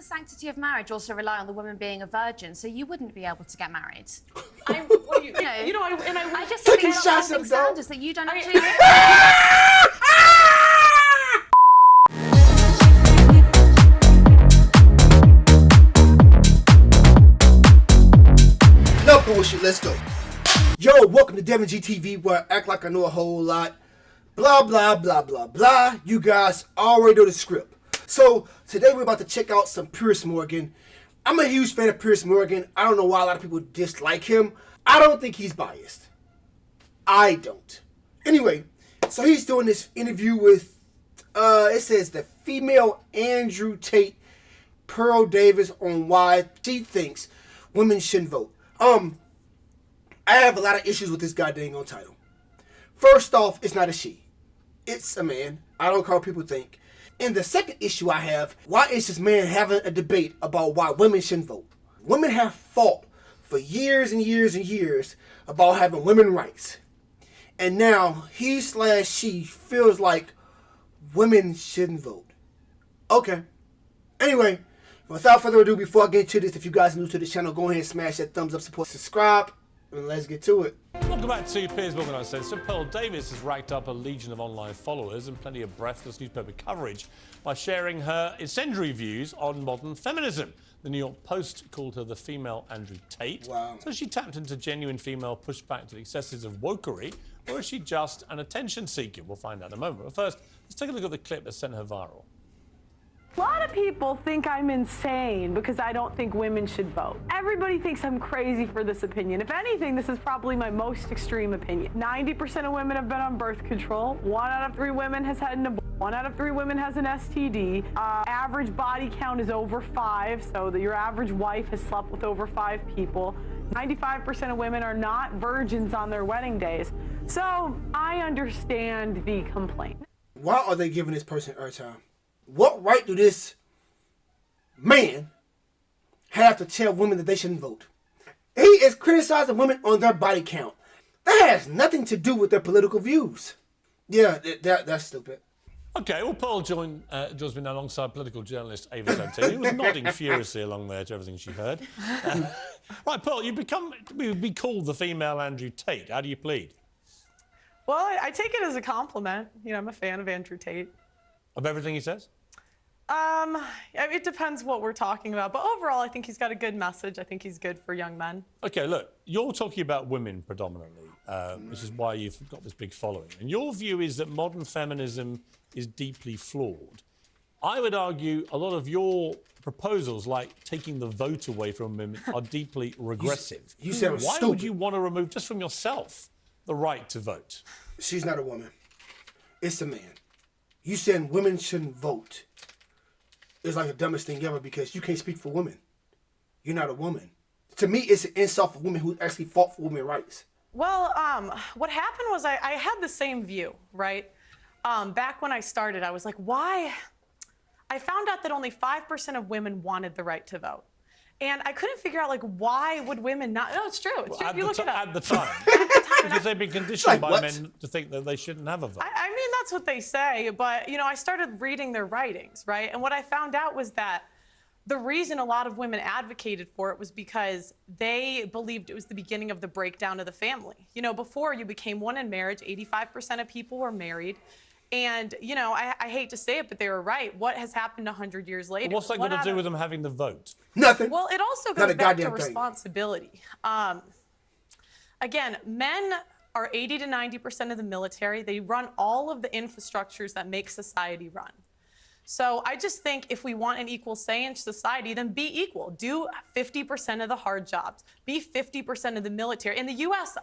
sanctity of marriage also rely on the woman being a virgin, so you wouldn't be able to get married? I just think think it's standards that you don't actually live. No bullshit, let's go. Yo, welcome to Devin GTV, where I act like I know a whole lot. Blah, blah, blah, blah, blah. You guys already know the script. So, today we're about to check out some Piers Morgan. I'm a huge fan of Piers Morgan. I don't know why a lot of people dislike him. I don't think he's biased. I don't. Anyway, so he's doing this interview with, it says the female Andrew Tate, Pearl Davis, on why she thinks women shouldn't vote. I have a lot of issues with this goddamn on title. First off, it's not a she. It's a man. I don't care what people think. And the second issue I have, why is this man having a debate about why women shouldn't vote? Women have fought for years and years and years about having women's rights. And now he/she feels like women shouldn't vote. Okay. Anyway, without further ado, before I get into this, if you guys are new to the channel, go ahead and smash that thumbs up, support, subscribe, and let's get to it. Welcome back to Piers Morgan Uncensored. Pearl Davis has racked up a legion of online followers and plenty of breathless newspaper coverage by sharing her incendiary views on modern feminism. The New York Post called her the female Andrew Tate. Wow. So she tapped into genuine female pushback to the excesses of wokery, or is she just an attention seeker? We'll find out in a moment. But first, let's take a look at the clip that sent her viral. A lot of people think I'm insane because I don't think women should vote. Everybody thinks I'm crazy for this opinion. If anything, this is probably my most extreme opinion. 90% of women have been on birth control. 1 out of 3 women has had an abortion. 1 out of 3 women has an STD. Average body count is over 5, so that your average wife has slept with over 5 people. 95% of women are not virgins on their wedding days. So I understand the complaint. Why are they giving this person airtime? What right do this man have to tell women that they shouldn't vote? He is criticizing women on their body count. That has nothing to do with their political views. Yeah, that's stupid. OK, well, Pearl joins me now alongside political journalist Ava Tate, who was nodding furiously along there to everything she heard. Right, Pearl, you've be called the female Andrew Tate. How do you plead? Well, I take it as a compliment. You know, I'm a fan of Andrew Tate. Of everything he says? It depends what we're talking about, but overall, I think he's got a good message. I think he's good for young men. OK, look, you're talking about women predominantly, which is why you've got this big following. And your view is that modern feminism is deeply flawed. I would argue a lot of your proposals, like taking the vote away from women, are deeply regressive. You said why stupid. would you want to remove, just from yourself, the right to vote? She's not a woman. It's a man. You saying women shouldn't vote is like the dumbest thing ever because you can't speak for women. You're not a woman. To me, it's an insult for women who actually fought for women's rights. Well, what happened was I had the same view, right? Back when I started, I was like, why? I found out that only 5% of women wanted the right to vote. And I couldn't figure out, like, why would women not? No, it's true. It's true. You look it up. At the time. Because they've been conditioned by men to think that they shouldn't have a vote. I mean, that's what they say. But, you know, I started reading their writings, right? And what I found out was that the reason a lot of women advocated for it was because they believed it was the beginning of the breakdown of the family. You know, before you became one in marriage, 85% of people were married. And, you know, I hate to say it, but they were right. What has happened 100 years later? Well, what's that got to do with them having the vote? Nothing. Well, it also goes back to responsibility. Again, men are 80 to 90% of the military. They run all of the infrastructures that make society run. So I just think if we want an equal say in society, then be equal. Do 50% of the hard jobs. Be 50% of the military. In the U.S.,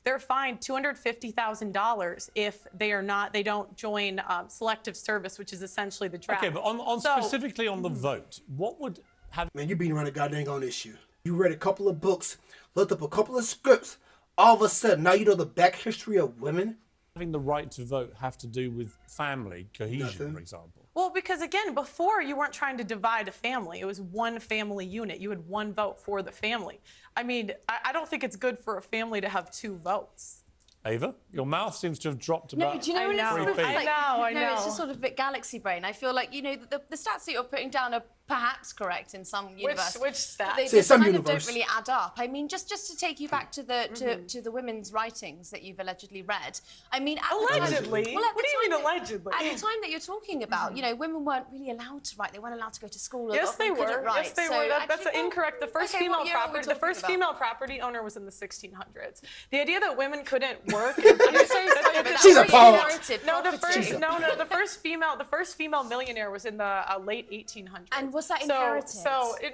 they're fined $250,000 if they don't join selective service, which is essentially the draft. Okay, but specifically on the vote, what would have... Man, you've been around a goddamn on issue. You read a couple of books, looked up a couple of scripts. All of a sudden, now you know the back history of women? Having the right to vote have to do with family cohesion, Nothing. For example? Well, because again, before you weren't trying to divide a family. It was one family unit. You had one vote for the family. I mean, I don't think it's good for a family to have 2 votes. Ava, your mouth seems to have dropped about... No, do you know when it's sort of like, I know. it's just sort of a bit galaxy brain. I feel like, you know, the stats that you're putting down are perhaps correct in some universe. Which stat? They Say just some kind universe. of don't really add up. I mean, just to take you back to the to the women's writings that you've allegedly read. I mean, at Allegedly? The time, well, at What the do you time mean allegedly? At the time that you're talking about, you know, women weren't really allowed to write. They weren't allowed to go to school. Yes, they couldn't were. write. Yes, they So were. That's actually, incorrect. The first okay, female what year are we property, the talking first about? female property owner was in the 1600s. The idea that women couldn't work. I'm so sorry, but that's She's very appalled. inherited No, property. the first female millionaire was in the late 1800s. And was that inherited?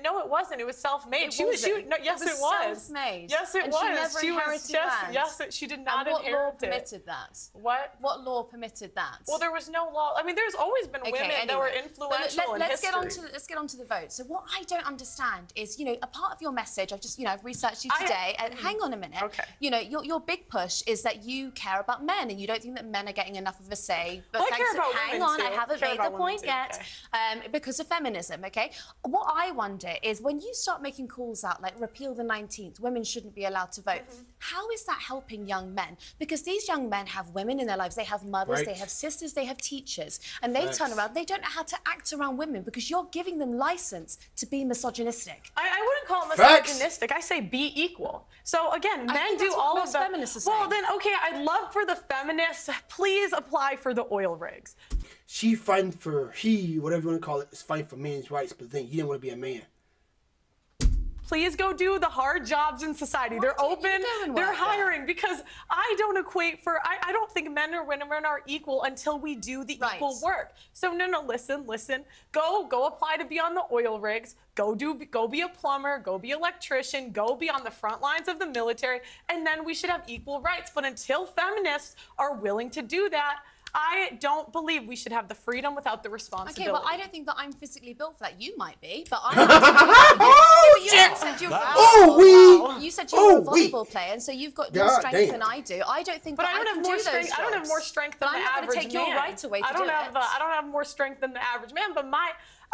No, it wasn't. It was self-made. It She was. wasn't. No, yes, it was. Self-made. Yes, it And was. she never She was. inherited land. Yes, she did not And what law inherit it. permitted that? What? What law permitted that? Well, there was no law. I mean, there's always been women that were anyway. influential But in let's history. let's get on to the vote. So what I don't understand is, you know, a part of your message. I've researched you today. And hang on a minute. Okay. You know, your big push is that you care about men and you don't think that men are getting enough of a say. But Well, I care about hang women on, too. I haven't Care made the about women point too, yet. Because of feminism. Okay. What I wonder is when you start making calls out like repeal the 19th, women shouldn't be allowed to vote. How is that helping young men? Because these young men have women in their lives. They have mothers, Right. they have sisters, they have teachers, and they turn around. They don't know how to act around women because you're giving them license to be misogynistic. I wouldn't call it Facts. misogynistic. I say be equal. So again, men think do that's what all of most the. feminists are Well, saying. then okay, I'd love for the feminists. Please apply for the oil rigs. She fighting for whatever you want to call it, is fighting for men's rights, but then you didn't want to be a man. Please go do the hard jobs in society. They're do you open. do in They're work, hiring because I don't equate for. I don't think men or women are equal until we do the Right. equal work. So no, listen. Go apply to be on the oil rigs. Go be a plumber. Go be an electrician. Go be on the front lines of the military, and then we should have equal rights. But until feminists are willing to do that, I don't believe we should have the freedom without the responsibility. Okay, well, I don't think that I'm physically built for that. You might be, but I'm not. You said you're you said you were a volleyball player, and so you've got more God strength damn. than I do. I don't think But that I don't can have more do strength. those I don't have jobs. more strength But than I'm the not average going to take your man. right away to I don't do have it. I don't have more strength than the average man. But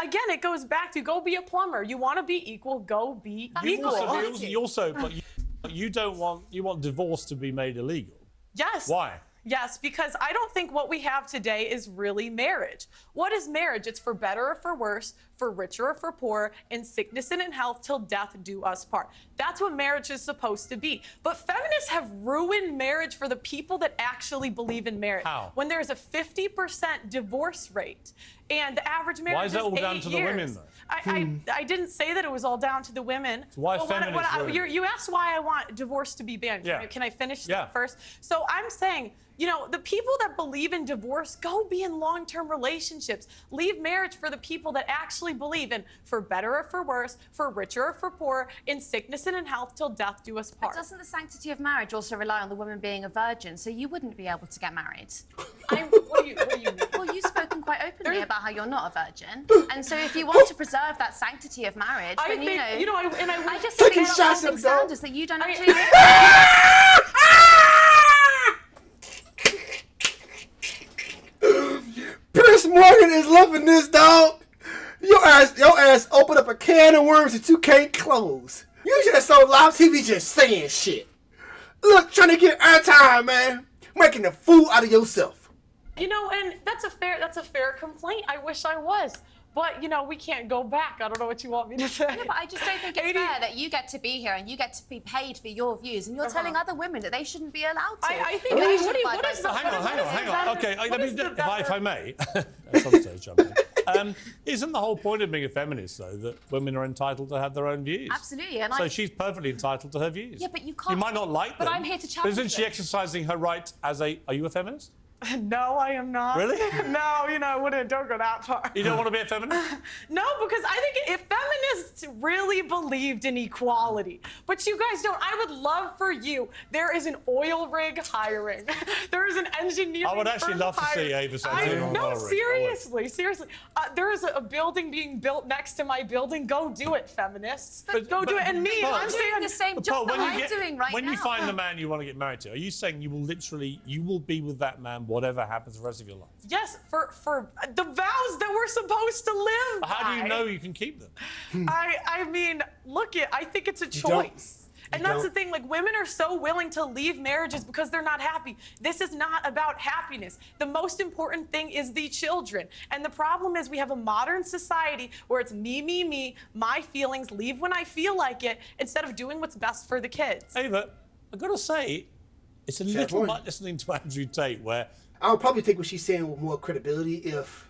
again, it goes back to go be a plumber. You want to be equal, go be equal. You want divorce to be made illegal. Yes. Why? Yes, because I don't think what we have today is really marriage. What is marriage? It's for better or for worse, for richer or for poorer, in sickness and in health, till death do us part. That's what marriage is supposed to be. But feminists have ruined marriage for the people that actually believe in marriage. How? When there's a 50% divorce rate, and the average marriage Why is that all 8 down to the years. women, though? I didn't say that it was all down to the women. why But feminists ruin it? you asked why I want divorce to be banned. Yeah. Can I finish Yeah. that first? So I'm saying, you know, the people that believe in divorce, go be in long-term relationships. Leave marriage for the people that actually believe in for better or for worse, for richer or for poorer, in sickness and in health, till death do us part. Doesn't the sanctity of marriage also rely on the woman being a virgin? So you wouldn't be able to get married. What do you mean? Well, you've spoken quite openly about how you're not a virgin, and so if you want to preserve that sanctity of marriage, then I just Taking think shots there are at the dog. standards that you don't actually. Chris Morgan is loving this, dog. Your ass open up a can of worms that you can't close. You just so live TV just saying shit. Look, trying to get airtime, man. Making a fool out of yourself. You know, and that's a fair complaint. I wish I was. But, you know, we can't go back. I don't know what you want me to say. Yeah, but I just don't think it's fair that you get to be here and you get to be paid for your views, and you're telling other women that they shouldn't be allowed to. I think They what should abide by is the Hang on. Okay, what is the if I may, at some stage, jump in. Isn't the whole point of being a feminist, though, that women are entitled to have their own views? Absolutely, and So she's perfectly entitled to her views. Yeah, but you can't. You might not like them. But I'm here to But challenge isn't she them. exercising her right as a... Are you a feminist? No, I am not. Really? No, you know, I wouldn't. Don't go that far. You don't want to be a feminist? No, because I think if feminists really believed in equality, but you guys don't, I would love for you. There is an oil rig hiring. There is an engineering I would actually firm love to see hiring. Ava Santana on an No, oil rig. seriously. There is a building being built next to my building. Go do it, feminists. Go do it. And me, but- I'm doing saying the same job that I'm doing right now. When you find the man you want to get married to, are you saying you will be with that man whatever happens the rest of your life? yes, for the vows that we're supposed to live How do you by. know you can keep them? I mean, I think it's a don't. choice. And that's the thing, like women are so willing to leave marriages because they're not happy. This is not about happiness. The most important thing is the children. And the problem is we have a modern society where it's me, my feelings, leave when I feel like it, instead of doing what's best for the kids. Ava, I've got to say, it's a little like listening to Andrew Tate, where I would probably take what she's saying with more credibility if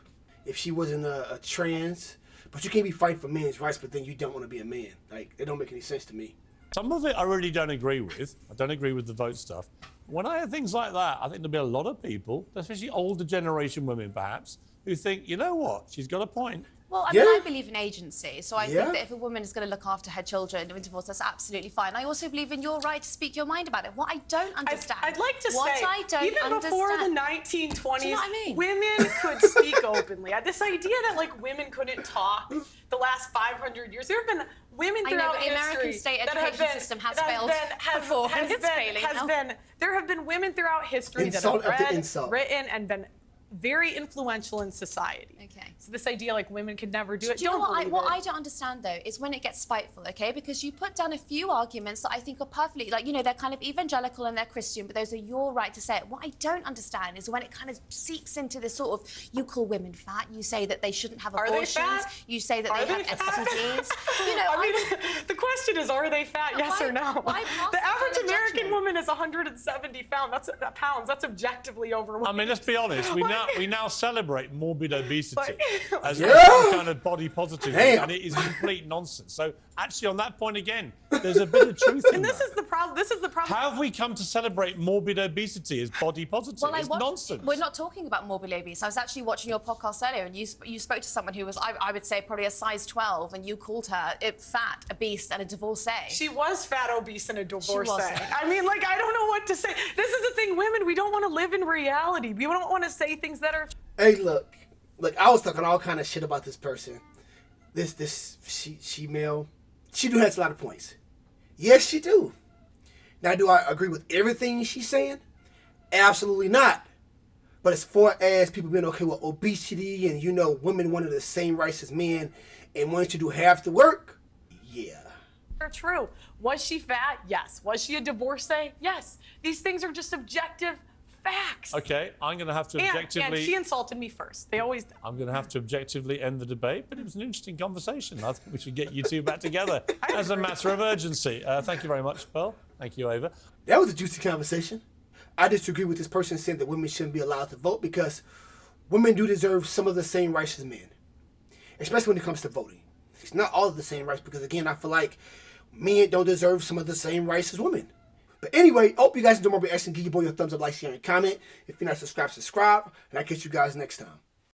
she wasn't a trans. But you can't be fighting for men's rights, but then you don't want to be a man. Like, it don't make any sense to me. some of it I really don't agree with. I don't agree with the vote stuff. When I hear things like that, I think there'll be a lot of people, especially older generation women perhaps, who think, you know what, she's got a point. Well, I mean, I believe in agency, so I think that if a woman is going to look after her children during divorce, that's absolutely fine. I also believe in your right to speak your mind about it. What I don't understand, I'd like to say, even before the 1920s, do you know what I mean? women could speak openly. This idea that like women couldn't talk the last 500 years, there have been women throughout history. The American state education system has failed before, and it's failing now. There have been women throughout history that have read, written, and been very influential in society. Okay. So this idea like women could never do it. Do you know what I don't understand though is when it gets spiteful, okay? Because you put down a few arguments that I think are perfectly, like, you know, they're kind of evangelical and they're Christian, but those are your right to say it. What I don't understand is when it kind of seeps into this sort of, you call women fat, you say that they shouldn't have abortions, you say that they have STDs. You know, I mean, the question is, are they fat? Yes or no? The average American woman is 170 pounds. That's objectively overweight. I mean, let's be honest. We now celebrate morbid obesity as some kind of body positive, and it is complete nonsense. So actually, on that point again, there's a bit of truth in that. This is the problem. How have we come to celebrate morbid obesity as body positive? Well, it's nonsense. We're not talking about morbid obese. I was actually watching your podcast earlier, and you spoke to someone who was, I would say, probably a size 12, and you called her fat, obese, and a divorcee. She was fat, obese, and a divorcee. I mean, like, I don't know what to say. This is the thing, women, we don't want to live in reality. We don't want to say things that are... Hey, look, I was talking all kind of shit about this person. She male. She do has a lot of points. Yes, she do. Now, do I agree with everything she's saying? Absolutely not. But as far as people being okay with obesity and, you know, women wanting the same rights as men and wanting to do half the work, yeah. They're true. Was she fat? Yes. Was she a divorcee? Yes. These things are just objective facts. Okay, I'm going to have to objectively... And she insulted me first. They always do. I'm going to have to objectively end the debate, but it was an interesting conversation. I think we should get you two back together as a matter of urgency. Thank you very much, Pearl. Thank you, Ava. That was a juicy conversation. I disagree with this person saying that women shouldn't be allowed to vote because women do deserve some of the same rights as men, especially when it comes to voting. It's not all of the same rights because, again, I feel like men don't deserve some of the same rights as women. But anyway, I hope you guys enjoy my reaction. Give your boy your thumbs up, like, share, and comment. If you're not subscribed, subscribe. And I'll catch you guys next time.